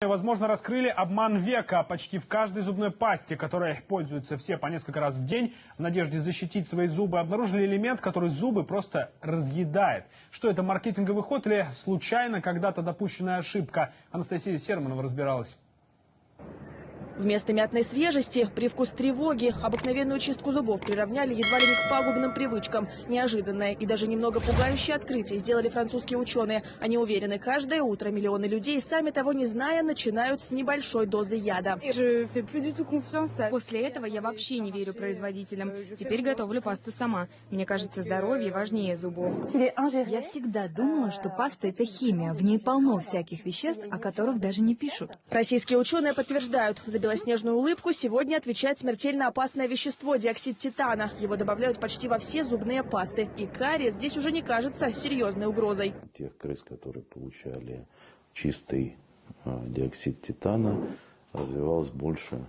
Возможно, раскрыли обман века почти в каждой зубной пасте, которой пользуются все по несколько раз в день. В надежде защитить свои зубы обнаружили элемент, который зубы просто разъедает. Что это, маркетинговый ход или случайно когда-то допущенная ошибка? Анастасия Серманова разбиралась. Вместо мятной свежести – привкус тревоги. Обыкновенную чистку зубов приравняли едва ли не к пагубным привычкам. Неожиданное и даже немного пугающее открытие сделали французские ученые. Они уверены, каждое утро миллионы людей, сами того не зная, начинают с небольшой дозы яда. После этого я вообще не верю производителям. Теперь готовлю пасту сама. Мне кажется, здоровье важнее зубов. Я всегда думала, что паста – это химия. В ней полно всяких веществ, о которых даже не пишут. Российские ученые подтверждают, за белоснежную улыбку сегодня отвечает смертельно опасное вещество – диоксид титана. Его добавляют почти во все зубные пасты. И кариес здесь уже не кажется серьезной угрозой. Тех крыс, которые получали чистый диоксид титана, развивалось больше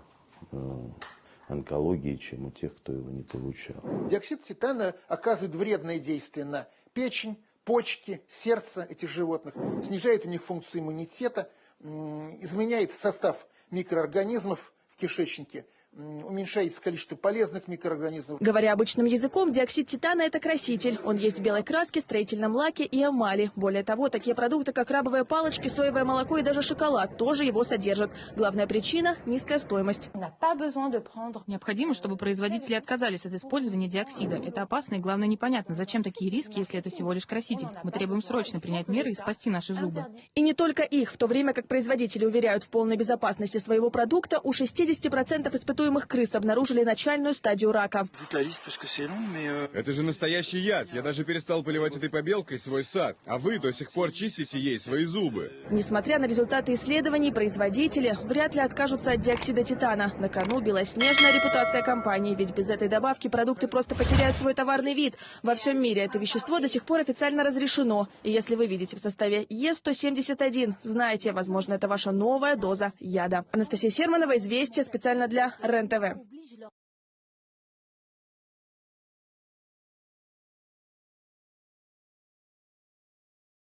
онкологии, чем у тех, кто его не получал. Диоксид титана оказывает вредное действие на печень, почки, сердце этих животных, снижает у них функцию иммунитета, изменяет состав микроорганизмов в кишечнике, уменьшается количество полезных микроорганизмов. Говоря обычным языком, диоксид титана – это краситель. Он есть в белой краске, строительном лаке и эмали. Более того, такие продукты, как крабовые палочки, соевое молоко и даже шоколад тоже его содержат. Главная причина – низкая стоимость. Необходимо, чтобы производители отказались от использования диоксида. Это опасно и, главное, непонятно, зачем такие риски, если это всего лишь краситель. Мы требуем срочно принять меры и спасти наши зубы. И не только их. В то время как производители уверяют в полной безопасности своего продукта, у 60% испытуемых крыс обнаружили начальную стадию рака. Это же настоящий яд. Я даже перестал поливать этой побелкой свой сад. А вы до сих пор чистите ей свои зубы. Несмотря на результаты исследований, производители вряд ли откажутся от диоксида титана. На кону белоснежная репутация компании, ведь без этой добавки продукты просто потеряют свой товарный вид. Во всем мире это вещество до сих пор официально разрешено. И если вы видите в составе Е171, знайте, возможно, это ваша новая доза яда. Анастасия Серманова, «Известия», специально для РЕН-ТВ.